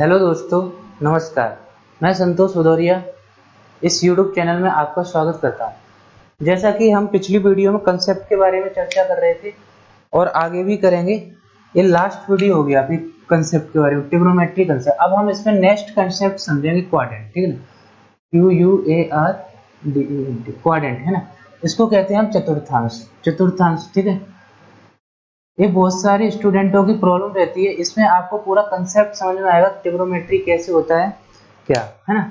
Hello दोस्तों, नमस्कार। मैं संतोष भदौरिया इस यूट्यूब चैनल में आपका स्वागत करता हूं। जैसा कि हम पिछली वीडियो में कंसेप्ट के बारे में चर्चा कर रहे थे और आगे भी करेंगे। ये लास्ट वीडियो हो गया अभी कंसेप्ट के बारे में, ट्रिग्नोमेट्री कंसेप्ट। अब हम इसमें नेक्स्ट कंसेप्ट समझेंगे, क्वाड्रेंट। ठीक है ना, QUARDENT, क्वाड्रेंट है ना। इसको कहते हैं हम चतुर्थांश। चतुर्थांश, ठीक है। ये बहुत सारे स्टूडेंटों की प्रॉब्लम रहती है, इसमें आपको पूरा कंसेप्ट समझ में आएगा, ट्रिग्नोमेट्री कैसे होता है क्या, है ना।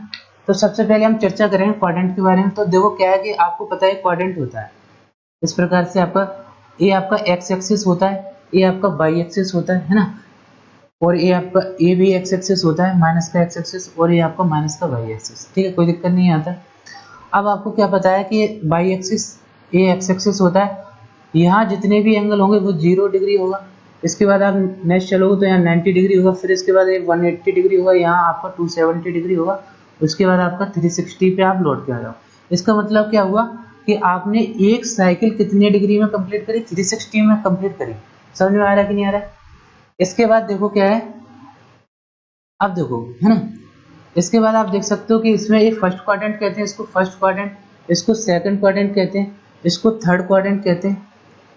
तो सबसे पहले हम चर्चा करेंगे क्वाड्रेंट के बारे में। तो देखो क्या है कि आपको पता है क्वाड्रेंट होता है इस प्रकार से। ये आपका एक्स एक्सिस होता है, ये आपका वाई एक्सिस होता है ना। और ये भी एक्स एक्सिस होता है, माइनस का एक्स एक्सिस, और ये आपका माइनस का वाई एक्सिस। ठीक है, कोई दिक्कत नहीं आता। अब आपको क्या पता है कि वाई एक्सिस, ये एक्स एक्सिस होता है। यहाँ जितने भी एंगल होंगे वो 0 डिग्री होगा। इसके बाद आप नेक्स्ट चलोगे तो यहाँ 90 डिग्री होगा, फिर इसके बाद 180 डिग्री होगा, यहाँ आपका 270 डिग्री होगा। उसके बाद आपका 360 पे आप लौट के आ जाओ। इसका मतलब क्या हुआ कि आपने एक साइकिल कितने डिग्री में कंप्लीट करी? 360 में कंप्लीट करी। समझ में आ रहा है कि नहीं आ रहा है? इसके बाद देखो क्या है, अब देखो, है ना। इसके बाद आप देख सकते हो कि इसमें एक फर्स्ट क्वाड्रेंट कहते हैं, इसको फर्स्ट क्वाड्रेंट, इसको सेकंड क्वाड्रेंट कहते हैं, इसको थर्ड क्वाड्रेंट कहते हैं।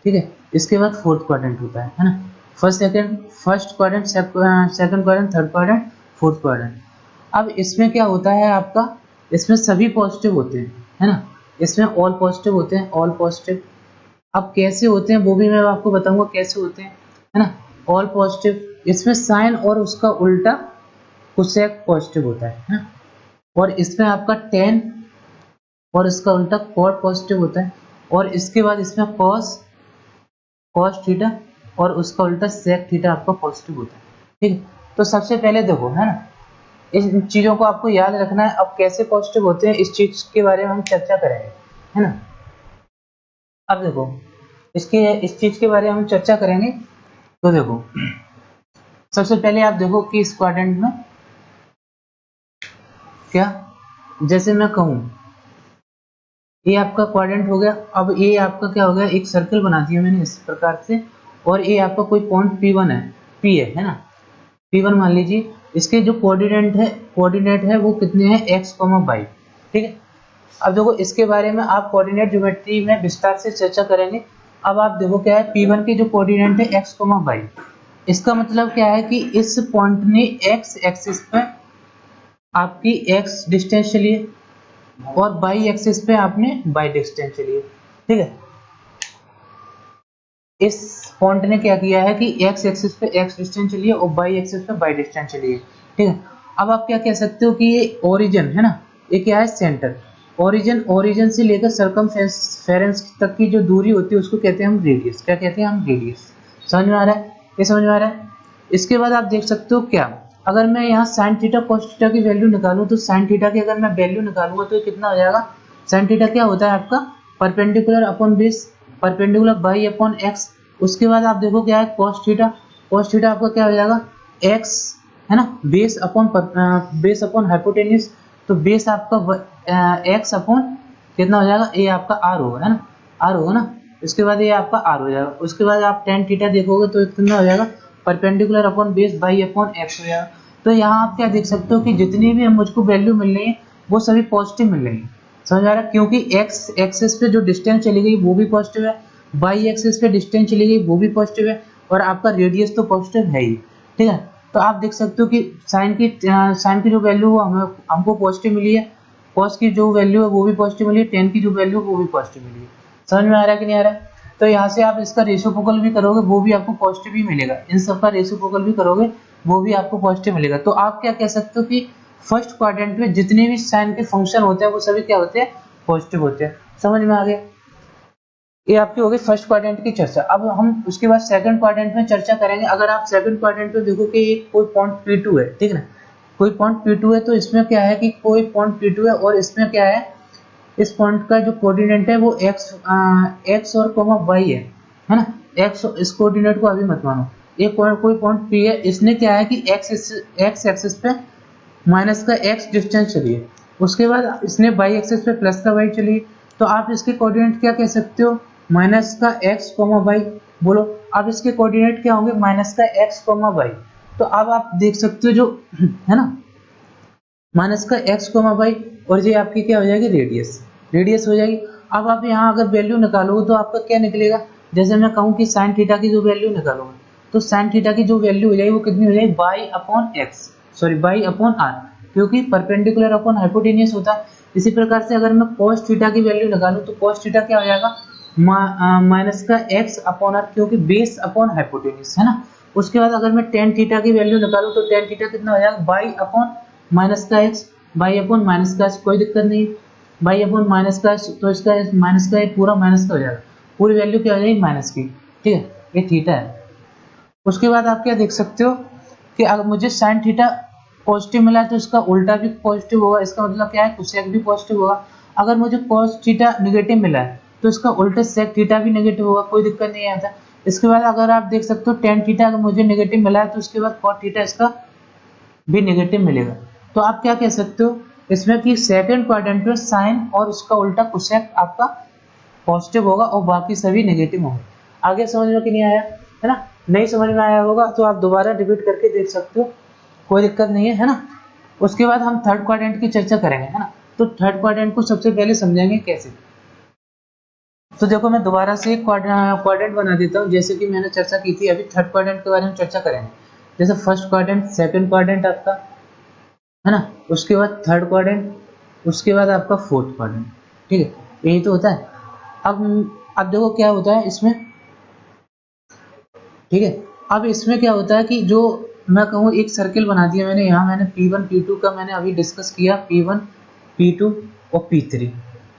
ठीक है, इसके बाद फोर्थ क्वाड्रेंट होता है ना। First quadrant, second quadrant, third quadrant, fourth quadrant. अब इसमें क्या होता है आपका, इसमें सभी पॉजिटिव होते हैं, है ना। इसमें ऑल पॉजिटिव होते हैं, ऑल पॉजिटिव। अब कैसे होते हैं वो भी मैं आपको बताऊंगा कैसे होते हैं, है ना। ऑल पॉजिटिव, इसमें साइन और उसका उल्टा कोसेक पॉजिटिव होता है ना। और इसमें आपका टेन और इसका उल्टा कॉट पॉजिटिव होता है। और इसके बाद इसमें कॉस थीटा और उसका उल्टा सेक थीटा आपका पॉजिटिव होता है। ठीक है, तो सबसे पहले देखो, है ना, इन चीजों को आपको याद रखना है। अब कैसे पॉजिटिव होते हैं इस चीज के बारे में हम चर्चा करेंगे, है ना। अब देखो, इस चीज के बारे में हम चर्चा करेंगे। तो देखो, सबसे पहले आप देखो कि इस क्वाड्रेंट में क्या, जैसे मैं कहूं ये आपका क्वाड्रेंट हो गया। अब ये आपका क्या हो गया, एक सर्कल बना दिया मैंने इस प्रकार से। और ये आपका कोई पॉइंट P1 है, P है ना। P1 मान लीजिए। इसके जो कोऑर्डिनेट है वो कितने हैं, x, y। ठीक है। अब देखो इसके बारे में आप कोऑर्डिनेट ज्योमेट्री में विस्तार से चर्चा करेंगे। अब आप देखो क्या है, P1 के जो कोऑर्डिनेट है x, y। इसका मतलब क्या है कि इस पॉइंट ने x एक्सिस पे आपकी x डिस्टेंस चली है और बाई एक्सिस पे आपने बाई डिस्टेंस चलिए। ठीक है, इस पॉइंट ने क्या किया है कि एक्स एक्सिस पे एक्स डिस्टेंस चलिए और बाई एक्सिस पे बाई डिस्टेंस चलिए। ठीक है, अब आप क्या कह सकते हो कि ये ओरिजिन है ना, ये क्या है, सेंटर। ओरिजिन से लेकर सरकमफेरेंस तक की जो दूरी होती है उसको कहते हैं हम रेडियस। क्या कहते हैं हम? रेडियस। समझ में आ रहा है? ये समझ में आ रहा है? इसके बाद आप देख सकते हो क्या, अगर मैं यहाँ साइन थीटा कॉस थीटा की वैल्यू निकालूं तो साइन थीटा की अगर मैं वैल्यू निकालूंगा तो ये कितना हो जाएगा? साइन थीटा क्या होता है आपका? Perpendicular upon base, perpendicular by upon x. उसके बाद आप देखो क्या है, कॉस थीटा आपका क्या हो जाएगा? एक्स, है ना, बेस अपॉन हाइपोटेन्यूज। तो बेस आपका एक्स अपॉन कितना हो जाएगा, ये आपका आर होगा, है ना, आर होगा ना। उसके बाद ये आपका आर हो जाएगा। उसके बाद आप टेन थीटा देखोगे तो कितना हो जाएगा, perpendicular upon base by upon x हो जाएगा। तो यहाँ आप क्या देख सकते हो कि जितनी भी मुझको वैल्यू मिल रही है वो सभी पॉजिटिव मिल रही है। समझ आ रहा है? क्योंकि एक्स एक्सिस पे जो डिस्टेंस चली गई वो भी पॉजिटिव है, बाई एक्सिस पे डिस्टेंस चली गई वो भी पॉजिटिव है, और आपका रेडियस तो पॉजिटिव है ही। ठीक है, तो आप देख सकते हो कि साइन की जो वैल्यू हमको पॉजिटिव मिली है, कॉस की जो वैल्यू है वो भी पॉजिटिव मिली है, टेन की जो वैल्यू है वो भी पॉजिटिव मिली है। समझ में आ रहा है कि नहीं आ रहा है? तो यहाँ से आप इसका रेसिप्रोकल भी करोगे वो भी आपको पॉजिटिव ही मिलेगा। इन सब का रेसिप्रोकल भी करोगे वो भी आपको पॉजिटिव मिलेगा। तो आप क्या कह सकते हो कि फर्स्ट क्वाड्रेंट में जितने भी साइन के फंक्शन होते हैं वो सभी क्या होते हैं, पॉजिटिव होते हैं। समझ में आ गया? ये आपकी हो गई फर्स्ट क्वाड्रेंट की चर्चा। अब हम उसके बाद सेकंड क्वाड्रेंट में चर्चा करेंगे। अगर आप सेकंड क्वाड्रेंट में देखो कि कोई पॉइंट P2 है, ठीक है ना, कोई पॉइंट P2 है, तो इसमें क्या है कि कोई पॉइंट P2 है और इसमें क्या है, इस पॉइंट का जो कोऑर्डिनेट है वो x और y है ना। x, इस कोऑर्डिनेट को अभी मत मानो। एक कोई पॉइंट P है, इसने क्या है कि x एक्सिस पे माइनस का x डिस्टेंस चलिए, उसके बाद इसने y एक्सिस पे प्लस का y चलिए। तो आप इसके कोऑर्डिनेट क्या कह सकते हो, माइनस का x, y। बोलो अब इसके कोऑर्डिनेट क्या होंगे, माइनस का x, y। तो अब आप देख सकते हो जो है ना माइनस का एक्स कोमा वाई, और ये आपकी क्या हो जाएगी रेडियस, रेडियस हो जाएगी। अब आप यहाँ अगर वैल्यू निकालोगे तो आपका क्या निकलेगा, जैसे मैं कहूँ कि साइन थीटा की जो वैल्यू निकालोगे तो साइन थीटा की जो वैल्यू हो जाएगी वो कितनी हो जाएगी y upon x, sorry y upon r, क्योंकि परपेंडिकुलर अपॉन हाइपोटेनियस होता है। इसी प्रकार से अगर मैं cos थीटा की वैल्यू निकालूं तो cos थीटा क्या हो जाएगा माइनस का x अपॉन आर, क्योंकि बेस अपॉन हाइपोटेनियस है ना। उसके बाद अगर मैं tan थीटा की वैल्यू निकालूं तो tan थीटा कितना हो जाएगा बाई अपॉन माइनस का x, बाई अपॉन माइनस का x, कोई दिक्कत नहीं, बाई अपॉन माइनस का x, तो इसका माइनस का पूरा माइनस का हो जाएगा, पूरी वैल्यू क्या हो जाएगी माइनस की, ठीक है, ये थीटा है। उसके बाद आप क्या देख सकते हो कि अगर मुझे साइन थीटा पॉजिटिव मिला है तो इसका उल्टा भी पॉजिटिव होगा, इसका मतलब क्या है कोसेक भी पॉजिटिव होगा। अगर मुझे कॉस थीटा नेगेटिव मिला है तो इसका उल्टा सेक थीटा भी नेगेटिव होगा, कोई दिक्कत नहीं आता। इसके बाद अगर आप देख सकते हो टेन थीटा अगर मुझे नेगेटिव मिला है तो उसके बाद कॉट थीटा इसका भी नेगेटिव मिलेगा। तो आप क्या कह सकते हो इसमें कि सेकंड क्वाड्रेंट में साइन और उसका उल्टा कोसेक आपका पॉजिटिव होगा और बाकी सभी नेगेटिव होंगे। आगे समझ में कि नहीं आया है ना, नहीं समझ में आया होगा तो आप दोबारा रिपीट करके देख सकते हो, कोई दिक्कत नहीं है ना। उसके बाद हम थर्ड क्वाड्रेंट की चर्चा करेंगे है ना। तो थर्ड क्वाड्रेंट को सबसे पहले समझेंगे कैसे। तो देखो मैं दोबारा से एक क्वाड्रेंट बना देता हूँ, जैसे कि मैंने चर्चा की थी अभी थर्ड क्वाड्रेंट के बारे में चर्चा करेंगे। जैसे फर्स्ट क्वाड्रेंट, सेकंड क्वाड्रेंट आपका है ना, उसके बाद थर्ड क्वाड्रेंट, उसके बाद आपका फोर्थ क्वाड्रेंट, ठीक है, यही तो होता है। अब देखो क्या होता है इसमें, ठीक है। अब इसमें क्या होता है कि जो मैं कहूँ एक सर्किल बना दिया मैंने, यहाँ मैंने P1 P2 का मैंने अभी डिस्कस किया, P1 P2 और P3,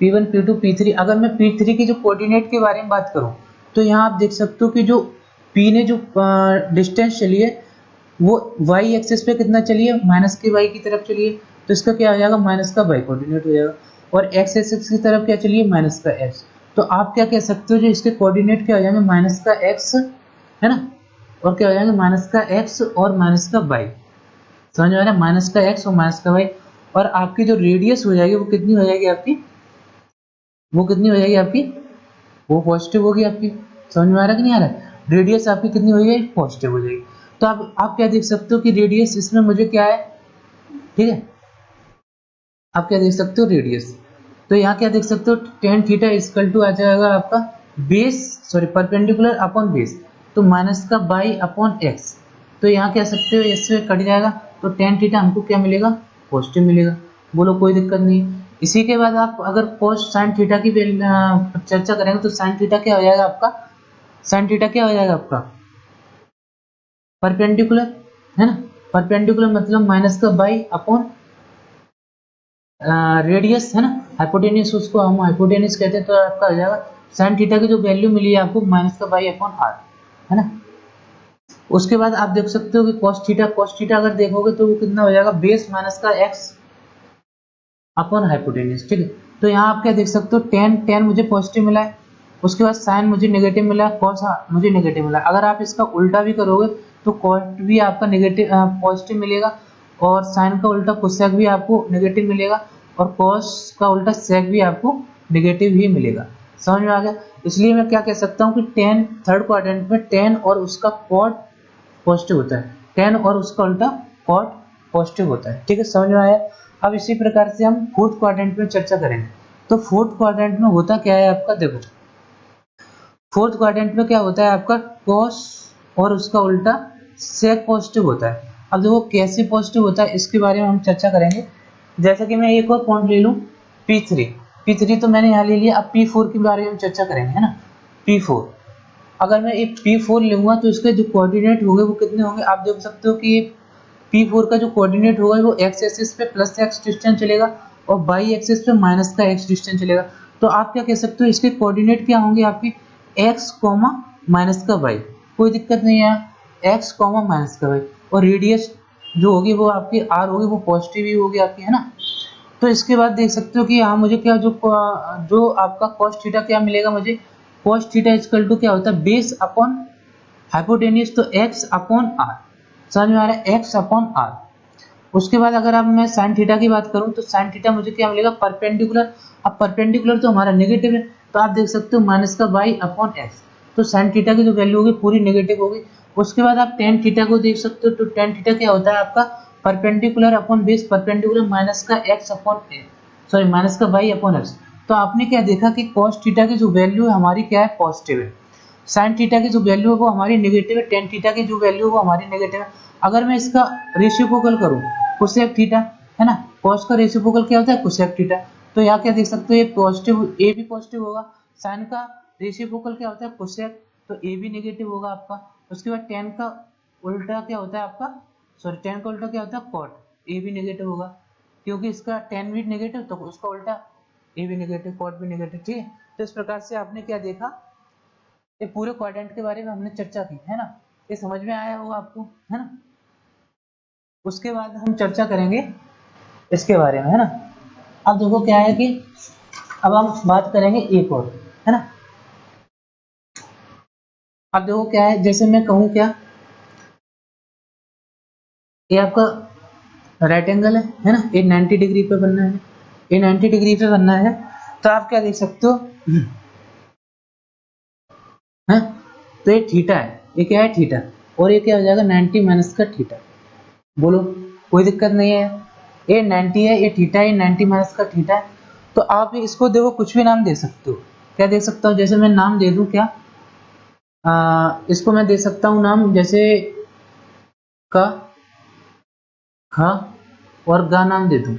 P1 P2 P3। अगर मैं P3 की जो कोऑर्डिनेट के बारे में बात करूँ तो यहाँ आप देख सकते हो कि जो P ने जो डिस्टेंस चली है वो y एक्सिस पे कितना चली है माइनस के y की तरफ चली है, तो इसका क्या हो जाएगा माइनस का y कोऑर्डिनेट हो जाएगा। और x एक्सिस की तरफ क्या चली है माइनस का x, तो आप क्या कह सकते हो जो इसके कोऑर्डिनेट क्या हो जाएंगे माइनस का x है ना, और क्या हो जाएंगे माइनस का x और माइनस का y, समझ में आ रहा है, माइनस का x और माइनस का y। और आपकी जो रेडियस हो जाएगी वो कितनी हो जाएगी आपकी, वो कितनी हो जाएगी आपकी, वो पॉजिटिव होगी आपकी, समझ में आ रहा है कि नहीं आ रहा है, रेडियस आपकी कितनी हो जाएगी पॉजिटिव हो जाएगी। तो आप क्या देख सकते हो कि रेडियस इसमें मुझे क्या है, ठीक है, आप क्या देख सकते हो रेडियस, तो यहाँ क्या देख सकते हो टेन थीटा इक्वल टू आ जाएगा आपका base, sorry perpendicular upon base, तो माइनस का बाई अपॉन एक्स, तो यहाँ कह सकते हो इससे कट जाएगा, तो टेन थीटा हमको क्या मिलेगा पॉजिटिव मिलेगा, बोलो कोई दिक्कत नहीं। इसी के बाद आप अगर कोस साइन थीटा की चर्चा करेंगे तो साइन थीटा क्या हो जाएगा आपका, साइन थीटा क्या हो जाएगा आपका परपेंडिकुलर है ना, परपेंडिकुलर मतलब माइनस का बाई अपॉन रेडियस है ना, हाइपोटेनियस उसको हम हाइपोटेनियस कहते हैं, तो आपका हो जाएगा साइन थीटा की जो वैल्यू मिली है आपको माइनस का बाई अपॉन आर है ना। उसके बाद आप देख सकते हो कि cos थीटा अगर देखोगे तो वो कितना हो जाएगा बेस माइनस का एक्स अपॉन हाइपोटेनियस, ठीक है। तो यहाँ आप क्या देख सकते हो टेन मुझे पॉजिटिव मिला है, उसके बाद साइन मुझे नेगेटिव मिला है, कॉस मुझे नेगेटिव मिला है। अगर आप इसका उल्टा भी करोगे तो कॉट भी आपका नेगेटिव पॉजिटिव मिलेगा, और साइन का उल्टा कोसेक भी आपको नेगेटिव मिलेगा, और कॉस का उल्टा सेक भी आपको नेगेटिव ही मिलेगा, समझ में आ गया। इसलिए मैं क्या कह सकता हूँ कि टेन थर्ड क्वाड्रेंट में टेन और उसका कॉट पॉजिटिव होता है, टेन और उसका उल्टा कॉट पॉजिटिव होता है, ठीक है, समझ में आया। अब इसी प्रकार से हम फोर्थ क्वाड्रेंट में चर्चा करेंगे। तो फोर्थ क्वाड्रेंट में होता क्या है आपका, देखो फोर्थ क्वाड्रेंट में क्या होता है आपका कॉस और उसका उल्टा सेक पॉजिटिव होता है। अब देखो कैसे पॉजिटिव होता है इसके बारे में हम चर्चा करेंगे। जैसे कि मैं एक और पॉइंट ले लूँ P3 तो मैंने यहाँ ले लिया, अब P4 के बारे में चर्चा करेंगे है ना। P4 अगर मैं एक P4 लूंगा तो इसके जो कोऑर्डिनेट होंगे वो कितने होंगे, आप देख सकते हो कि P4 का जो कोऑर्डिनेट होगा वो x एक्सिस पे प्लस x डिस्टेंस चलेगा और y एक्सिस पे माइनस का x डिस्टेंस चलेगा। तो आप क्या कह सकते हो इसके कोऑर्डिनेट क्या होंगे आपके x कॉमा माइनस का y, कोई दिक्कत नहीं है, x कॉमा माइनस का y, और रेडियस जो होगी वो आपकी r होगी, वो पॉजिटिव ही होगी आपकी है ना। तो इसके बाद देख सकते हो कि यहाँ मुझे क्या जो आपका cos थीटा क्या मिलेगा, मुझे cos थीटा इक्वल टू क्या होता है बेस अपॉन हाइपोटेनियस, तो x अपॉन r, समझ में आ रहा है, x अपॉन r। उसके बाद अगर अब मैं साइन थीटा की बात करूं तो साइन थीटा मुझे क्या मिलेगा परपेंडिकुलर, अब परपेंडिकुलर तो हमारा नेगेटिव है, तो आप देख सकते हो माइनस का y अपॉन एक्स, तो साइन थीटा की जो वैल्यू होगी पूरी नेगेटिव होगी, उसके बाद आप टेन थीटा को देख सकते हो, तो टेन थीटा क्या होता है आपका perpendicular upon base perpendicular minus का एक्स अपॉन सॉरी माइनस का वाई अपॉन एक्स। तो आपने क्या देखा कि कॉस थीटा की जो वैल्यू है हमारी क्या है पॉजिटिव है, साइन थीटा की जो वैल्यू है वो हमारी नेगेटिव है, टेन थीटा की जो वैल्यू है वो हमारी नेगेटिव है। अगर मैं इसका रेसिप्रोकल करूं कोसेक थीटा है ना, कॉस का रेसिप्रोकल क्या होता है कोसेक थीटा, तो यहाँ क्या देख सकते हो ये पॉजिटिव ए भी पॉजिटिव होगा, साइन का रेसिप्रोकल क्या होता है कोसेक, तो ए भी नेगेटिव होगा आपका। उसके बाद टेन का उल्टा क्या होता है आपका, सॉरी टेन का उल्टा क्या होता है कॉट, ए भी नेगेटिव होगा क्योंकि इसका टेन भी नेगेटिव तो उसका उल्टा ए भी नेगेटिव कॉट भी नेगेटिव, ठीक है। तो इस प्रकार से आपने क्या देखा, ये पूरे क्वाड्रेंट के बारे में हमने चर्चा की है ना, ये समझ में आया होगा आपको है ना। उसके बाद हम चर्चा करेंगे इसके बारे में है ना। अब देखो क्या है कि अब हम बात करेंगे एक और है ना। अब देखो क्या है, जैसे मैं कहूँ क्या, ये आपका राइट एंगल है ना, ये 90 डिग्री पे बनना है, ये 90 डिग्री पे बनना है। तो आप क्या देख सकते हो है, तो ये थीटा है, ये क्या है थीटा, और ये क्या हो जाएगा 90 माइनस का थीटा। बोलो कोई दिक्कत नहीं है, ये 90 है, ये थीटा है, 90 माइनस का थीटा है। तो आप इसको देखो कुछ भी नाम दे सकते हो, क्या दे सकता हूँ, जैसे मैं नाम दे दूं क्या, इसको मैं दे सकता हूँ नाम जैसे का खा और गा नाम दे दूं,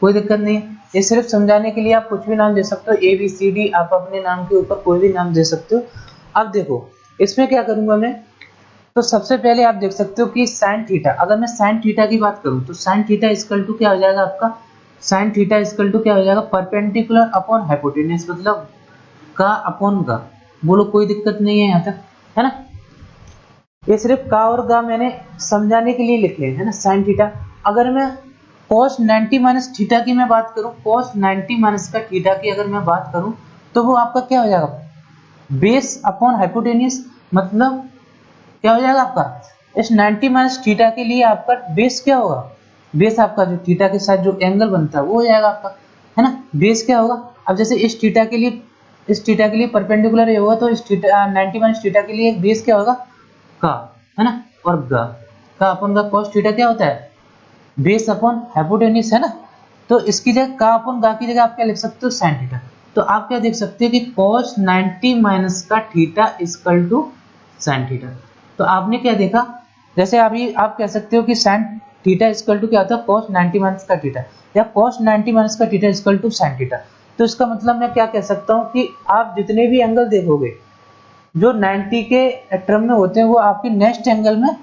कोई दिक्कत नहीं है। ये सिर्फ समझाने के लिए आप कुछ भी नाम दे सकते हो, ए बी सी डी आप अपने नाम के ऊपर कोई भी नाम दे सकते हो। अब देखो इसमें क्या करूंगा मैं, तो सबसे पहले आप देख सकते हो कि साइन थीटा, अगर मैं साइन थीटा की बात करूं तो साइन थीटा इक्वल टू क्या हो जाएगा आपका, साइन थीटा इक्वल टू क्या हो जाएगा परपेंडिकुलर अपॉन हाइपोटेन्यूज, मतलब का अपॉन गा। बोलो कोई दिक्कत नहीं है यहाँ तक है ना। ये सिर्फ का और गा मैंने समझाने के लिए लिखे है ना साइन थीटा। अगर मैं cos 90 माइनस थीटा की मैं बात करूं, cos 90 माइनस का थीटा की अगर मैं बात करूं तो वो आपका क्या हो जाएगा बेस अपॉन हाइपोटेन्यूज, मतलब क्या हो जाएगा आपका इस 90 माइनस थीटा के लिए आपका बेस क्या होगा, बेस आपका जो थीटा के साथ जो एंगल बनता है वो हो जाएगा आपका है ना, बेस क्या होगा। अब जैसे इस थीटा के लिए, इस थीटा के लिए परपेंडिकुलर ये होगा, तो इस थीटा 90 माइनस थीटा के लिए बेस क्या होगा का है ना, और गा का अपन का cos थीटा क्या होता है बेस अपॉन हाइपोटेन्यूज है ना। तो इसकी जगह का अपन गा की जगह आप क्या लिख सकते हो साइन थीटा। तो आप क्या देख सकते हो कि cos 90 माइनस का theta equal to sine theta. तो आपने क्या देखा, जैसे अभी आप कह सकते हो कि साइन थीटा इक्वल टू क्या होता है cos 90 माइनस का थीटा, या cos 90 माइनस का theta equal to sine theta. तो इसका मतलब मैं क्या कह सकता हूँ कि आप जितने भी एंगल देखोगे जो 90 के टर्म में होते हैं वो आपके नेक्स्ट एंगल में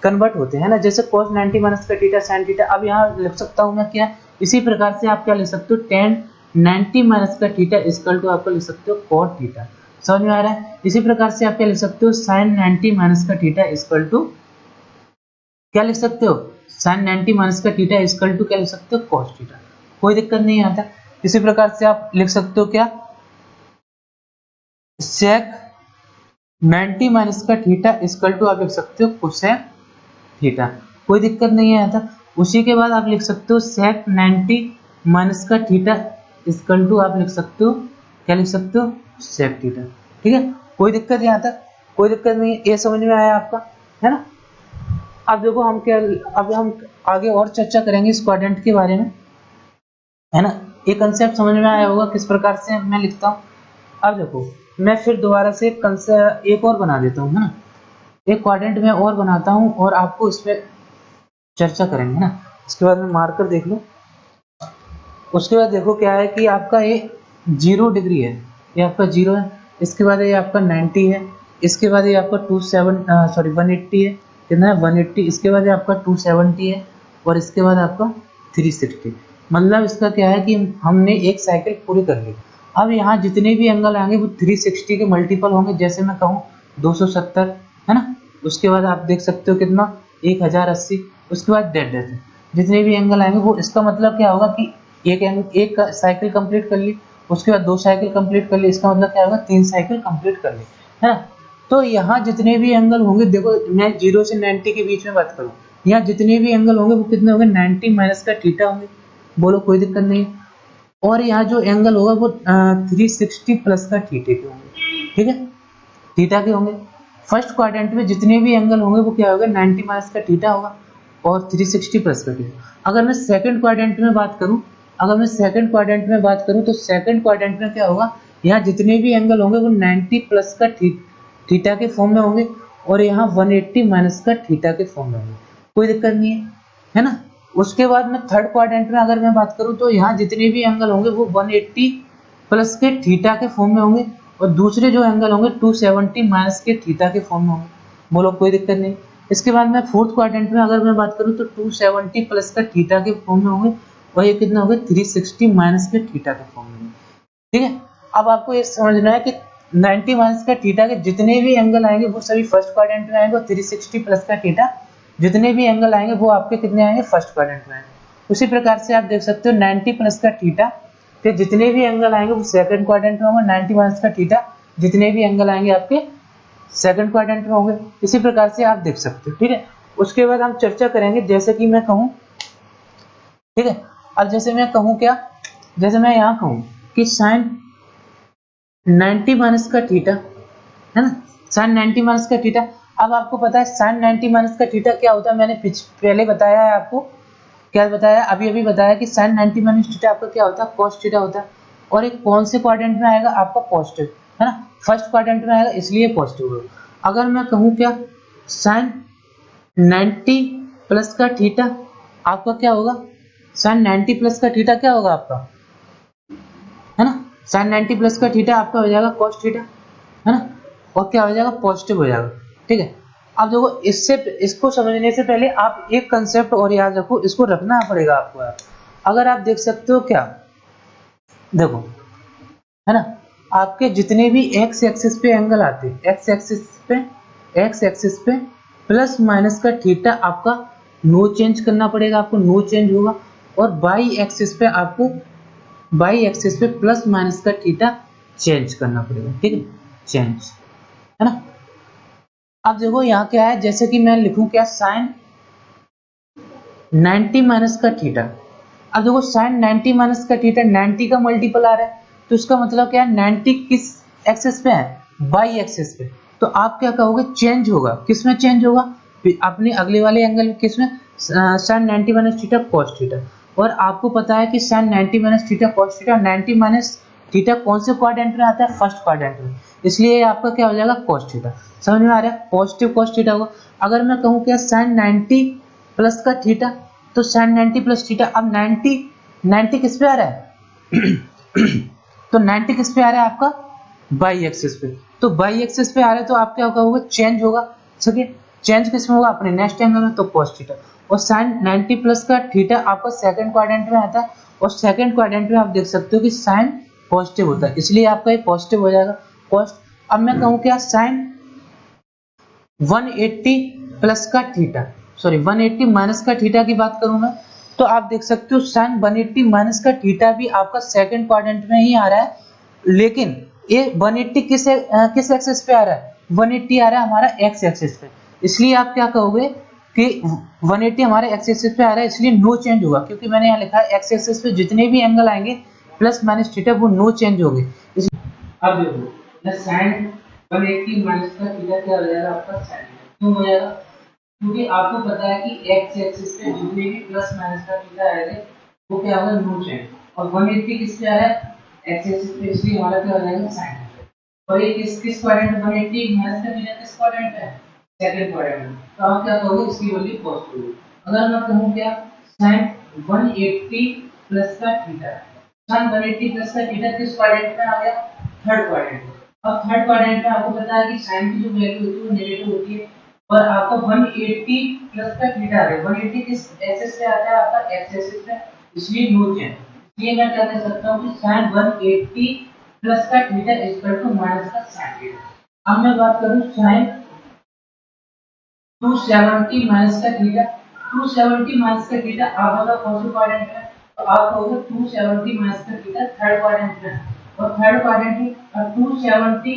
कन्वर्ट होते हैं ना, जैसे cos 90 माइनस का थीटा sin थीटा। अब यहाँ लिख सकता हूँ मैं क्या, इसी प्रकार से आप क्या लिख सकते हो tan 90 माइनस का थीटा इक्वल टू आपको लिख सकते हो cot थीटा। समझ में आ रहा है। इसी प्रकार से आप क्या लिख सकते हो sin 90 माइनस का थीटा इक्वल टू क्या लिख सकते हो sin 90 माइनस का थीटा इक्वल टू क्या लिख सकते हो cos थीटा, कोई दिक्कत नहीं आता। इसी प्रकार से आप लिख सकते हो क्या sec 90 माइनस का थीटा इक्वल टू आप लिख सकते हो cosec थीटा, कोई दिक्कत नहीं है आता। उसी के बाद आप लिख सकते हो sec 90 माइनस का थीटा इक्वल टू आप लिख सकते हो क्या लिख सकते हो sec थीटा, ठीक है। कोई दिक्कत यहाँ तक, कोई दिक्कत नहीं है, ये समझ में आया आपका है ना। अब देखो हम क्या, अब हम आगे और चर्चा करेंगे इस क्वाड्रेंट के बारे में है ना। ये कंसेप्ट समझ में आया होगा किस प्रकार से मैं लिखता हूँ। अब देखो मैं फिर दोबारा से एक और बना देता हूँ है ना, एक क्वाड्रेंट में और बनाता हूँ और आपको इस पर चर्चा करेंगे ना। इसके बाद में मार्कर देख लो। उसके बाद देखो क्या है कि आपका ये 0 डिग्री है, ये आपका 0 है। इसके बाद ये आपका 90 है, इसके बाद ये आपका 180 है, कितना है 180। इसके बाद ये आपका 270 है, और इसके बाद आपका 360। मतलब इसका क्या है कि हमने एक साइकिल पूरी कर ली। अब यहाँ जितने भी एंगल आएंगे वो 360 के मल्टीपल होंगे, जैसे मैं कहूँ 270 है ना। उसके बाद आप देख सकते हो कितना 1080, उसके बाद डेड डेड जितने भी एंगल आएंगे वो, इसका मतलब क्या होगा कि एक साइकिल कंप्लीट कर ली, उसके बाद 2 साइकिल कंप्लीट कर ली, इसका मतलब क्या होगा 3 साइकिल कंप्लीट कर ली है ना। तो यहाँ जितने भी एंगल होंगे, देखो मैं 0 से 90 के बीच में बात करूँ, यहाँ जितने भी एंगल होंगे वो कितने होंगे 90 माइनस का थीटा होंगे। बोलो कोई दिक्कत नहीं है। और यहाँ जो एंगल होगा वो 360 प्लस का थीटा के होंगे, ठीक है थीटा के होंगे। फर्स्ट क्वाड्रेंट में जितने भी एंगल होंगे वो क्या होगा 90 माइनस का थीटा होगा और 360 प्लस का थीटा। अगर मैं सेकंड क्वाड्रेंट में बात करूं, तो सेकंड क्वाड्रेंट में क्या होगा, यहाँ जितने भी एंगल होंगे वो 90 प्लस का थीटा के फॉर्म में होंगे और यहाँ 180 माइनस का थीटा के फॉर्म में होंगे, कोई दिक्कत नहीं है ना। उसके बाद में थर्ड क्वाड्रेंट में अगर मैं बात करूं तो यहाँ जितने भी एंगल होंगे वो 180 प्लस के थीटा के फॉर्म में होंगे और दूसरे जो एंगल होंगे 270 माइनस के थीटा के फॉर्म में होंगे। बोलो कोई दिक्कत नहीं। इसके बाद में फोर्थ क्वाड्रेंट में अगर मैं बात करूं तो 270 प्लस का थीटा के फॉर्म में होंगे और ये कितना होगा 360 माइनस के थीटा के फॉर्म में होंगे। ठीक है, अब आपको ये समझना है कि 90 माइनस का थीटा के जितने भी एंगल आएंगे वो सभी फर्स्ट क्वाड्रेंट में आएंगे और 360 प्लस का थीटा जितने भी एंगल आएंगे वो आपके कितने आएंगे फर्स्ट क्वाड्रेंट में आएंगे। उसी प्रकार से आप देख सकते हो 90 प्लस का थीटा के जितने भी एंगल आएंगे वो सेकंड क्वाड्रेंट में होंगे, 90 माइनस का थीटा जितने भी एंगल आएंगे आपके सेकंड क्वाड्रेंट में होंगे। इसी प्रकार से आप देख सकते हो। ठीक है, उसके बाद हम चर्चा करेंगे जैसे कि मैं कहूँ, ठीक है, अब जैसे मैं कहूँ क्या, जैसे मैं यहाँ कहूँ कि साइन 90 माइनस का थीटा है ना, साइन 90 माइनस का थीटा। अब आपको पता है साइन 90 माइनस का थीटा क्या होता है, मैंने पहले बताया है आपको, क्या बताया, अभी बताया कि साइन 90 माइनस थीटा आपका क्या होता है कॉस थीटा होता है। और एक कौन से क्वाड्रेंट में आएगा आपका पॉजिटिव, है ना, फर्स्ट क्वाड्रेंट में आएगा इसलिए पॉजिटिव होगा। अगर मैं कहूँ क्या साइन 90 प्लस का थीटा आपका क्या होगा, साइन 90 प्लस का थीटा क्या होगा आपका, है ना, साइन 90 प्लस का थीटा आपका हो जाएगा कॉस थीटा, है ना, और क्या हो जाएगा पॉजिटिव हो जाएगा। ठीक है, अब देखो इसको समझने से पहले आप एक कंसेप्ट और याद रखो, इसको रखना पड़ेगा आपको यार। अगर आप देख सकते हो क्या, देखो, है ना, आपके जितने भी एक्स एक्सिस पे एंगल आते हैं, एक्स एक्सिस पे प्लस माइनस का थीटा आपका नो चेंज करना पड़ेगा, आपको नो चेंज होगा। और बाई एक्सिस पे प्लस माइनस का थीटा चेंज करना पड़ेगा। ठीक है, चेंज, है ना। अब देखो यहाँ क्या है, जैसे कि मैं लिखूं क्या साइन 90 माइनस का थीटा। अब देखो साइन 90 माइनस का थीटा 90 का मल्टीपल आ रहा है, तो इसका मतलब क्या है 90 किस एक्सिस पे है, बाई एक्सिस पे। तो आप क्या कहोगे चेंज होगा, किस में चेंज होगा, अपने अगले वाले एंगल किस में, sine 90 minus theta cos theta. और आपको पता है कि sine 90 minus theta cos theta, 90 minus theta कौन से क्वाड्रेंट में आता है, फर्स्ट क्वाड्रेंट में, इसलिए आपका क्या हो जाएगा कॉस थीटा। समझ में आ रहा है, पॉजिटिव कॉस थीटा होगा। अगर मैं कहूँ क्या साइन 90 प्लस का थीटा, तो साइन 90 प्लस थीटा, अब 90 किस पे आ रहा है तो 90 किस पे आ रहा है आपका बाई एक्सिस पे, तो बाई एक्सिस पे आ रहा है तो आप क्या कहोगे चेंज होगा। ठीक है, चेंज किस में होगा, अपने नेक्स्ट एंगल में, तो cos थीटा। और साइन 90 प्लस का थीटा आपका सेकंड क्वाड्रेंट में आता है और सेकंड क्वाड्रेंट में आप देख सकते हो कि साइन पॉजिटिव होता है, इसलिए आपका ये पॉजिटिव हो जाएगा cos। अब मैं कहूँ क्या साइन 180 प्लस का थीटा, सॉरी 180 माइनस का थीटा की बात करूं मैं, तो आप देख सकते हो साइन 180 माइनस का थीटा भी आपका सेकंड क्वाड्रेंट में ही आ रहा है, लेकिन ये 180 किस एक्सिस पे आ रहा है, 180 आ रहा है हमारा एक्स एक्सिस पे, इसलिए आप क्या कहोगे कि 180 हमारे एक्स एक्सिस पे आ रहा है इसलिए नो चेंज होगा, क्योंकि मैंने यहाँ लिखा है एक्स एक्सिस पे जितने भी एंगल आएंगे प्लस माइनस थीटा वो नो चेंज होंगे। अब देखो साइन 180 माइनस का थीटा क्या हो जाएगा आपका साइन, क्यों हो जाएगा, क्योंकि आपको पता है कि एक्स एक्सिस पे जितने भी प्लस माइनस का थीटा आएगा वो क्या होगा नो चेंज, और 180 किस पे आ रहा है एक्स एक्सिस पे, इसलिए हमारा क्या हो जाएगा साइन। और ये किस क्वाड्रेंट में 180 माइनस का थीटा किस क्वाड्रेंट है, सेकंड क्वाड्रेंट में, तो आप क्या कहोगे इसकी वैल्यू पॉजिटिव होगी। अगर मैं कहूं क्या साइन 180 प्लस का थीटा, साइन 180 प्लस का थीटा किस क्वाड्रेंट में आ गया, थर्ड क्वाड्रेंट में। अब थर्ड क्वाड्रेंट में आपको पता है कि साइन की जो वैल्यू होती है वो नेगेटिव होती है, और आपका 180 प्लस का थीटा है, 180 किस एक्सिस पे आता है आपका एक्स एक्सिस पे, इसलिए नो चेंज। इसलिए मैं क्या कह सकता हूं कि sin 180 प्लस का थीटा इक्वल टू माइनस का sin थीटा। अब मैं बात करूं sin 270 माइनस का थीटा, 270 माइनस का थीटा आप बताओ कौन से क्वाड्रेंट में, तो आप कहोगे 270 माइनस का थीटा थर्ड क्वाड्रेंट में, और थर्ड क्वाड्रेंट में 270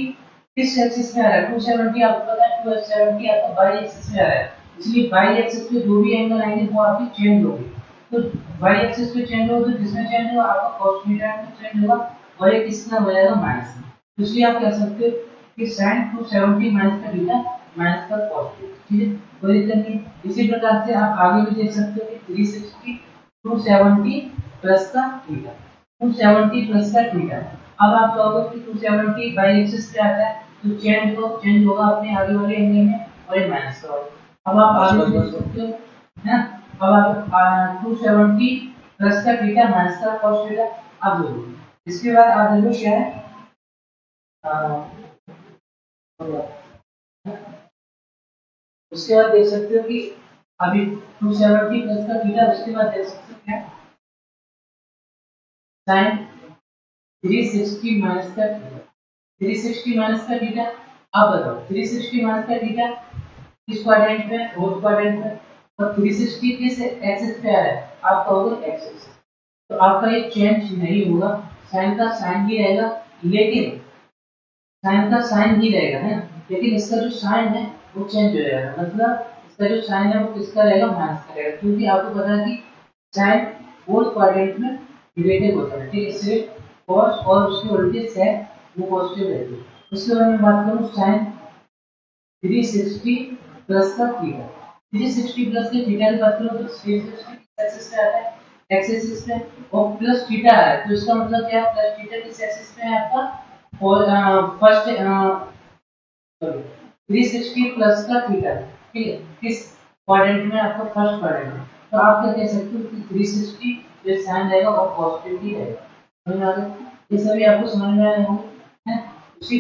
किस एक्सिस पे आ रहा है, 270 आपको पता है 270 आपका बाई एक्सिस पे आ रहा है, इसलिए बाई एक्सिस पे जो भी एंगल आएंगे वो आपके चेंज होंगे। तो बाई एक्सिस पे चेंज होगा तो जिसमें चेंज होगा आपका cos थीटा में चेंज होगा, और ये किसका हो जाएगा माइनस में, इसलिए आप कह सकते हो कि sin 270 माइनस का थीटा माइनस का cos थीटा, ठीक है, कोई दिक्कत नहीं। इसी प्रकार से आप आगे भी देख सकते हो कि 360 270 प्लस का थीटा, 270 प्लस का थीटा। अब आप कहोगे कि 270 बाई एक्सिस पे आता है तो चेंज होगा अपने आगे वाले एंगल में और ये माइनस का होगा। अब आप आगे देख सकते हो है ना। अब आप 270 प्लस का थीटा माइनस का cos थीटा अब देखो। इसके बाद आप देखो क्या है, उसके बाद देख सकते हो कि अभी 270 प्लस का थीटा, उसके बाद देख सकते हो क्या sin 360 माइनस का 360 माइनस का थीटा। अब बताओ 360 माइनस का थीटा किस क्वाड्रेंट में, फोर्थ क्वाड्रेंट में, और 360 किस एक्सिस पे आ रहा है, आप कहोगे एक्स एक्सिस। तो आपका ये चेंज नहीं होगा, साइन का साइन ही रहेगा, लेकिन साइन का साइन ही रहेगा है, लेकिन इसका जो साइन है वो चेंज हो जाएगा। मतलब इसका जो साइन है वो किसका रहेगा, माइनस का रहेगा, क्योंकि आपको पता है कि साइन फोर्थ क्वाड्रेंट में नेगेटिव होता है, ठीक है, सिर्फ cos और उसके उल्टे sec वो पॉजिटिव रहती है। उसके बाद में बात करूं sin 360 प्लस का थीटा, 360 प्लस के थीटा की बात करूं तो 360 एक्सिस पे आता है, एक्स एक्सिस पे, और प्लस थीटा है तो इसका मतलब क्या है, प्लस थीटा किस एक्सिस पे है आपका, और फर्स्ट सॉरी 360 प्लस का थीटा, ठीक है, किस क्वाड्रेंट में, आपका फर्स्ट क्वाड्रेंट में। तो आप क्या कह सकते हो कि 360 जो साइन रहेगा वो पॉजिटिव ही रहेगा। समझ में आ गया, ये सभी आपको समझ में आया होगा, है। इसी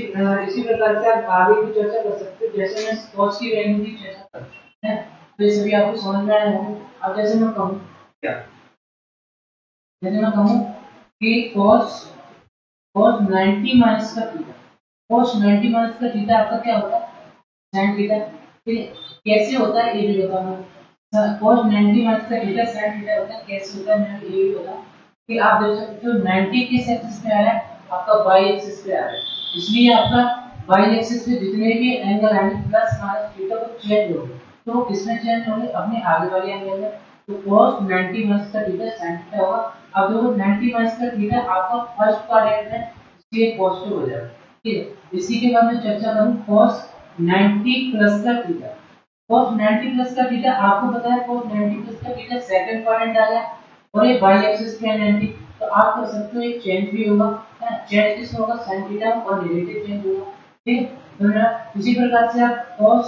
प्रकार से आप आगे भी चर्चा कर सकते हो, जैसे मैं cos की वैल्यू की चर्चा कर, है, तो ये सभी आपको समझ में आया होगा। अब जैसे मैं कहूँ क्या, जैसे मैं कहूँ कि cos 90 माइनस का थीटा, cos 90 माइनस का थीटा आपका क्या होता है, sin थीटा, ठीक है। कैसे होता है ये भी बताऊंगा। cos 90 माइनस का थीटा sin थीटा होता है, कैसे होता है मैं ये भी बताऊं कि आप देख सकते हो 90 किस एक्सिस पे आ रहा है, आपका y एक्सिस पे आ रहा है, इसलिए आपका y एक्सिस पे जितने भी एंगल आएंगे प्लस माइनस थीटा वो चेंज होंगे, तो किसमें चेंज होंगे, अपने आगे वाले एंगल में। तो cos 90 माइनस का थीटा sin थीटा होगा। अब देखो 90 माइनस का थीटा आपका फर्स्ट क्वाड्रेंट में, इसलिए पॉजिटिव हो जाएगा, ठीक है। इसी के बाद में चर्चा करूं cos 90 प्लस का थीटा, cos 90 प्लस का थीटा आपको पता है cos 90 प्लस का थीटा सेकंड क्वाड्रेंट आ गया और ये y एक्सिस पे है 90, तो आप कर सकते हो एक चेंज भी होगा, है, चेंज किस होगा, sin थीटा और नेगेटिव चेंज होगा, ठीक है। तो ना इसी प्रकार से आप cos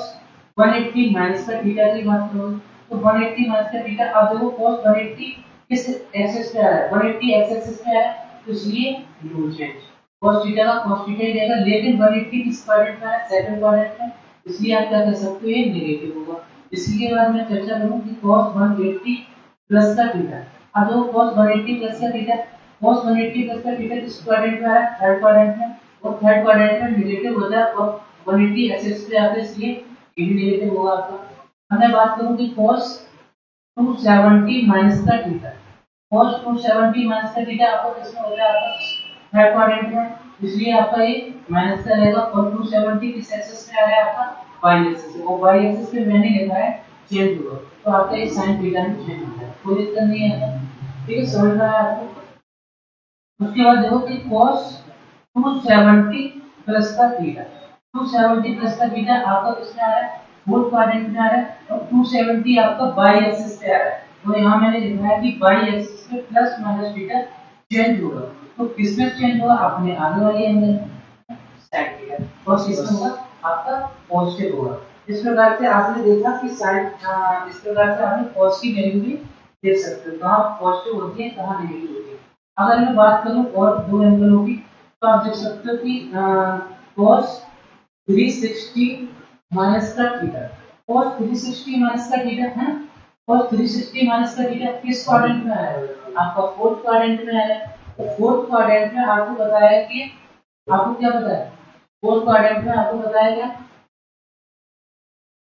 180 माइनस का थीटा की बात करोगे तो 180 माइनस का थीटा, आप देखो cos 180 किस एक्सिस पे आ रहा है, 180 x एक्सिस पे आ रहा है, तो इसलिए नो चेंज, cos थीटा का cos थीटा ही रहेगा, लेकिन 180 किस क्वाड्रेंट में है, सेकंड क्वाड्रेंट में, इसलिए आप क्या कर सकते हो, ये नेगेटिव होगा। इसके बाद मैं चर्चा करूं कि cos 180 प्लस का थीटा, अब देखो cos 180 प्लस का थीटा, cos 180 प्लस का थीटा किस क्वाड्रेंट में है, थर्ड क्वाड्रेंट में, और थर्ड क्वाड्रेंट में नेगेटिव होता है और 180 एक्सिस पे आता है, इसलिए ये भी नेगेटिव होगा आपका। अब मैं बात करूं कि cos 270 माइनस का थीटा, cos 270 माइनस का थीटा आपको किसमें होता है, आपका थर्ड क्वाड्रेंट में, इसलिए आपका ये माइनस का रहेगा, और 270 किस एक्सिस पे आ रहा है, आपका y एक्सिस पे, और y एक्सिस पे मैंने लिखा है चेंज होगा, तो आपका ये sin थीटा में चेंज होता है, कोई दिक्कत नहीं है, ठीक है, समझ में आया आपको। उसके बाद देखो कि cos 270 प्लस का थीटा, 270 प्लस का थीटा आपका किसमें आ रहा है, फोर्थ क्वाड्रेंट में आ रहा है, और 270 आपका y एक्सिस पे आ रहा है, तो यहाँ मैंने लिखा है कि y एक्सिस पे प्लस माइनस थीटा चेंज होगा, तो किसमें चेंज होगा, अपने आगे वाले एंगल में, sin थीटा, और किसमें होगा, आपका पॉजिटिव होगा। इस प्रकार से आपने देखा कि sin, इस प्रकार से आपने cos की वैल्यू भी देख सकते हो, कहाँ पॉजिटिव होती है, कहाँ नेगेटिव होती है। अगर मैं बात करूं और दो एंगलों की, तो आप देख सकते हो कि cos 360 माइनस का थीटा, cos 360 माइनस का थीटा है ना, cos 360 माइनस का थीटा किस क्वाड्रेंट में आया है, आपका फोर्थ क्वाड्रेंट में आया है, तो फोर्थ क्वाड्रेंट में आपको बताया कि, आपको क्या पता है, फोर्थ क्वाड्रेंट में आपको बताया गया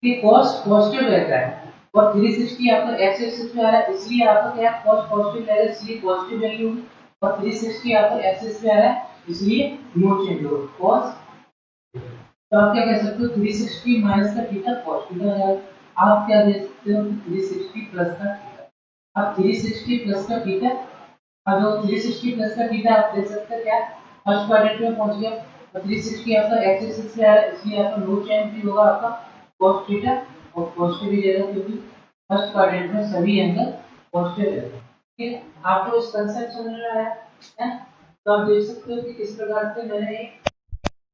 कि cos पॉजिटिव रहता है, और 360 आपका x एक्सिस पे आ रहा है, इसलिए आपका क्या है, cos पॉजिटिव रहेगा, इसलिए पॉजिटिव वैल्यू होगी, और 360 आपका एक्सिस पे आ रहा है, इसलिए नो चेंज होगा cos। तो आप क्या कह सकते हो, 360 माइनस का थीटा पॉजिटिव आ जाएगा। आप क्या दे सकते हो, 360 प्लस का थीटा, अब 360 प्लस का थीटा, अब जो 360 प्लस का थीटा आप देख सकते हैं क्या, फर्स्ट क्वाड्रेंट में पहुंच गया, और 360 आपका x एक्सिस पे आ रहा है, इसलिए आपका नो चेंज भी होगा आपका cos थीटा और पॉजिटिव ही रहेगा क्योंकि फर्स्ट क्वाड्रेंट में सभी एंगल पॉजिटिव है। ठीक है, आपको इस कंसेप्ट समझ में आया है? तो आप देख सकते हो कि किस प्रकार से मैंने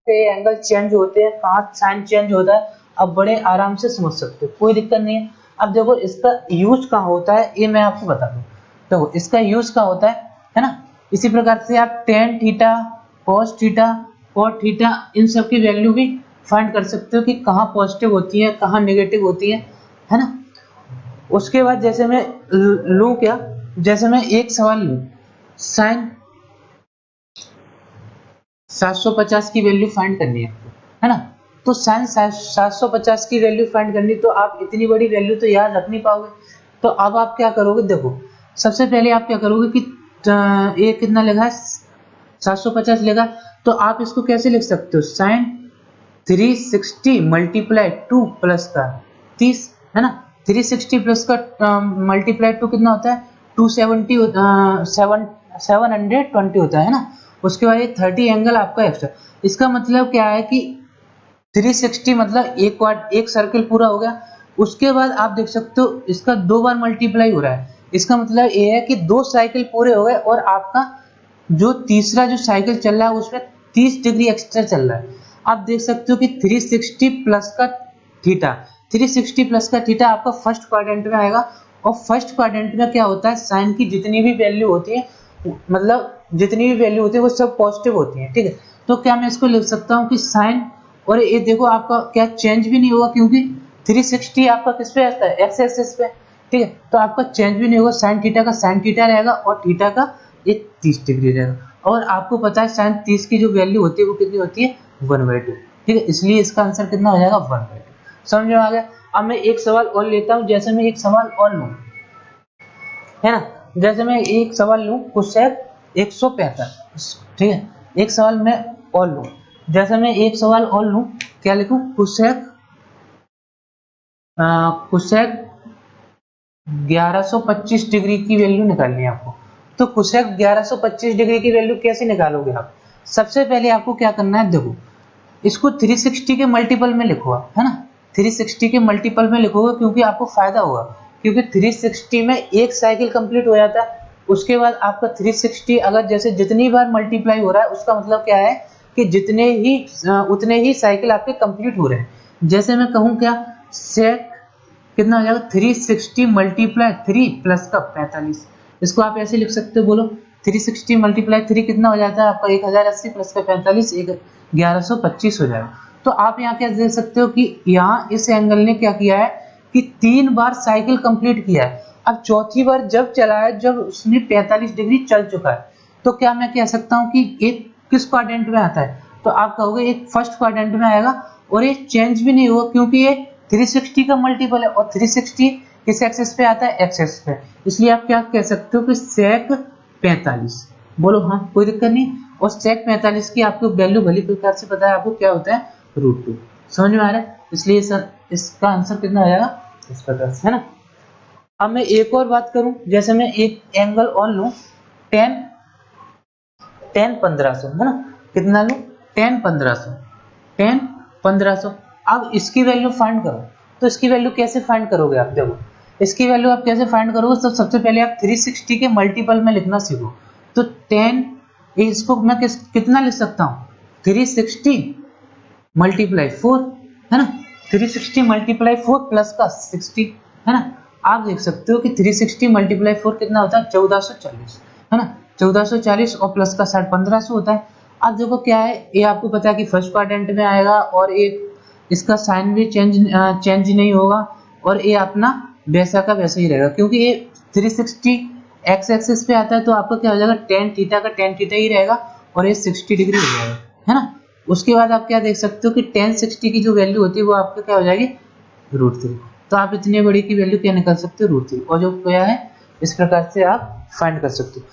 एंगल चेंज होते हैं, कहाँ साइन चेंज होता है, अब बड़े आराम से समझ सकते हो, कोई दिक्कत नहीं है। अब देखो इसका यूज कहाँ होता है ये मैं आपको बता दूं। देखो इसका यूज कहाँ होता है ना। इसी प्रकार से आप tan theta, cos theta, cot theta इन सब की वैल्यू भी फाइंड कर सकते हो कि कहाँ पॉजिटिव होती है, कहाँ नेगेटिव होती है ना। उसके बाद जैसे मैं लूँ क्या, जैसे मैं एक सवाल लूँ, साइन 750 की वैल्यू फाइंड करनी है ना। तो साइन 750 की वैल्यू फाइंड करनी, तो आप इतनी बड़ी वैल्यू तो याद रख नहीं पाओगे। तो अब आप क्या करोगे, देखो सबसे पहले आप क्या करोगे कि ये कितना लगा है 750 लगा, तो आप इसको कैसे लिख सकते हो, साइन 360 मल्टीप्लाई 2 प्लस का 30 है ना। 360 प्लस का मल्टीप्लाई 2 कितना होता है 270 720 होता है ना। उसके बाद ये 30 एंगल आपका एक्स्ट्रा, इसका मतलब क्या है कि 360 मतलब एक सर्किल पूरा हो गया। उसके बाद आप देख सकते हो इसका दो बार मल्टीप्लाई हो रहा है, इसका मतलब ये है कि दो साइकिल पूरे हो गए और आपका जो तीसरा जो साइकिल चल रहा है उसमें 30 डिग्री एक्स्ट्रा चल रहा है। आप देख सकते हो कि 360 प्लस का थीटा, 360 प्लस का थीटा आपका फर्स्ट क्वाड्रेंट में आएगा। और फर्स्ट क्वाड्रेंट में क्या होता है, साइन की जितनी भी वैल्यू होती है, मतलब जितनी भी वैल्यू होती है वो सब पॉजिटिव होती है। ठीक है, तो क्या मैं इसको लिख सकता हूँ कि साइन, और ये देखो आपका क्या चेंज भी नहीं होगा क्योंकि 360 आपका किस पे आता है, एक्स एक्सिस पे। ठीक है, तो आपका चेंज भी नहीं होगा, साइन थीटा का साइन थीटा रहेगा और थीटा का ये 30 डिग्री रहेगा। और आपको पता है साइन 30 की जो वैल्यू होती है वो कितनी होती है 1/2। ठीक है, इसलिए इसका आंसर कितना हो जाएगा 1/2। समझ में आ गया। अब मैं एक सवाल और लेता हूँ, जैसे मैं एक सवाल और लूँ है ना, जैसे मैं एक सवाल लूँ कोसेक 145। ठीक है, एक सवाल मैं और लूँ, जैसे मैं एक सवाल और लूँ, क्या लिखूं, कोसेक कोसेक 1125 डिग्री की वैल्यू निकालनी है आपको। तो कोसेक 1125 डिग्री की वैल्यू कैसे निकालोगे आप, सबसे पहले आपको क्या करना है, देखो इसको 360 के मल्टीपल में लिखो आप, है ना। 360 के मल्टीपल में लिखोगे क्योंकि आपको फायदा होगा, क्योंकि 360 में एक साइकिल कंप्लीट हो जाता है। उसके बाद आपका 360 अगर जैसे जितनी बार मल्टीप्लाई हो रहा है उसका मतलब क्या है कि उतने ही साइकिल आपके कंप्लीट हो रहे हैं। जैसे मैं कहूँ क्या, सेक कितना हो जाएगा 360 मल्टीप्लाई 3 प्लस का 45। इसको आप ऐसे लिख सकते हो, बोलो 360 मल्टीप्लाई 3 कितना हो जाता है आपका 1080 प्लस का 45 1125 हो जाएगा। तो आप यहाँ क्या देख सकते हो कि यहाँ इस एंगल ने क्या किया है कि 3 बार साइकिल कंप्लीट किया है। अब चौथी बार जब चला है, जब उसने 45 डिग्री चल चुका है, तो क्या मैं कह सकता हूँ कि एक किस क्वाड्रेंट में आता है, तो आप कहोगे एक फर्स्ट क्वाड्रेंट में आएगा। और ये चेंज भी नहीं होगा क्योंकि ये 360 का मल्टीपल है और 360 किस एक्सिस पे आता है, एक्स एक्सिस पे। इसलिए आप क्या कह सकते हो कि सेक 45। बोलो हाँ, कोई दिक्कत नहीं। और सेक 45 की आपको वैल्यू भली प्रकार से पता है आपको क्या होता है, √2। समझ में आ रहा है, इसलिए सर इसका आंसर कितना आ जाएगा इस प्रकार से, है ना। अब मैं एक और बात करूं, जैसे मैं एक एंगल और लूं, 10 10 1500 है ना, कितना लूं 10 1500, 10 1500। अब इसकी वैल्यू फाइंड करो, तो इसकी वैल्यू कैसे फाइंड करोगे आप, देखो इसकी वैल्यू आप कैसे फाइंड करोगे, तो सबसे पहले आप 360 के मल्टीपल में लिखना सीखो। तो 10 इसको मैं कितना लिख सकता हूँ, 360 मल्टीप्लाई 4 है ना, 360 मल्टीप्लाई 4 प्लस का 60 है ना। आप देख सकते हो कि 360 मल्टीप्लाई 4 कितना होता है 1440 है ना, 1440 और प्लस का 1500 होता है। अब देखो क्या है, ये आपको पता है कि फर्स्ट क्वाड्रेंट में आएगा और एक इसका साइन भी चेंज नहीं होगा, और ये अपना वैसा का वैसा ही रहेगा क्योंकि ये 360 एक्स एक्सिस पे आता है। तो आपका क्या हो जाएगा, टेन थीटा का टेन थीटा ही रहेगा और ये 60 डिग्री हो जाएगा, है ना। उसके बाद आप क्या देख सकते हो कि 1060 की जो वैल्यू होती है वो आपका क्या हो जाएगी √3। तो आप इतने बड़ी की वैल्यू क्या निकाल सकते हो, √3, और जो क्या है इस प्रकार से आप फाइंड कर सकते हो।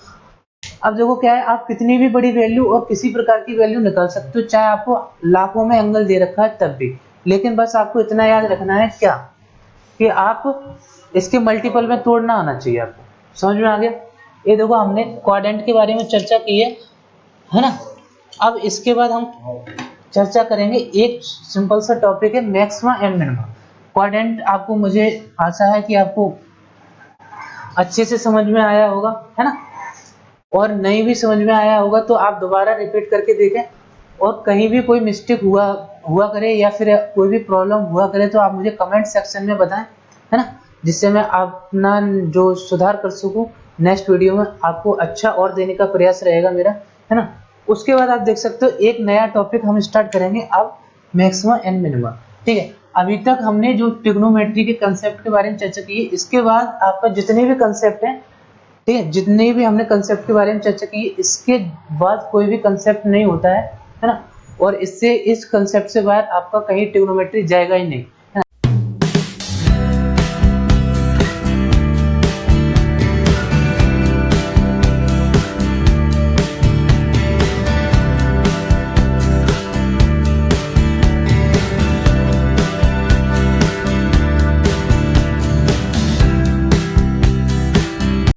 अब देखो क्या है, आप कितनी भी बड़ी वैल्यू और किसी प्रकार की वैल्यू निकाल सकते हो, चाहे आपको लाखों में एंगल दे रखा है तब भी। लेकिन बस आपको इतना याद रखना है क्या, कि आप इसके मल्टीपल में तोड़ना आना चाहिए आपको। समझ में आ गया। ये देखो हमने क्वाड्रेंट के बारे में चर्चा की है ना। अब इसके बाद हम चर्चा करेंगे एक सिंपल सा टॉपिक है मैक्सिमा एंड मिनिमा। क्वाड्रेंट आपको, मुझे आशा है कि आपको अच्छे से समझ में आया होगा, है ना। और नहीं भी समझ में आया होगा तो आप दोबारा रिपीट करके देखें, और कहीं भी कोई मिस्टेक हुआ करे या फिर कोई भी प्रॉब्लम हुआ करे तो आप मुझे कमेंट सेक्शन में बताएं, है ना, जिससे मैं अपना जो सुधार कर सकूं नेक्स्ट वीडियो में आपको अच्छा और देने का प्रयास रहेगा मेरा, है ना। उसके बाद आप देख सकते हो एक नया टॉपिक हम स्टार्ट करेंगे अब, मैक्सिमा एंड मिनिमा। ठीक है, अभी तक हमने जो ट्रिग्नोमेट्री के कंसेप्ट के बारे में चर्चा की है, इसके बाद आपका जितने भी कंसेप्ट हैं, ठीक है, जितने भी हमने कंसेप्ट के बारे में चर्चा की, इसके बाद कोई भी कंसेप्ट नहीं होता है ना। और इससे, इस कंसेप्ट से बाहर आपका कहीं ट्रिग्नोमेट्री जाएगा ही नहीं।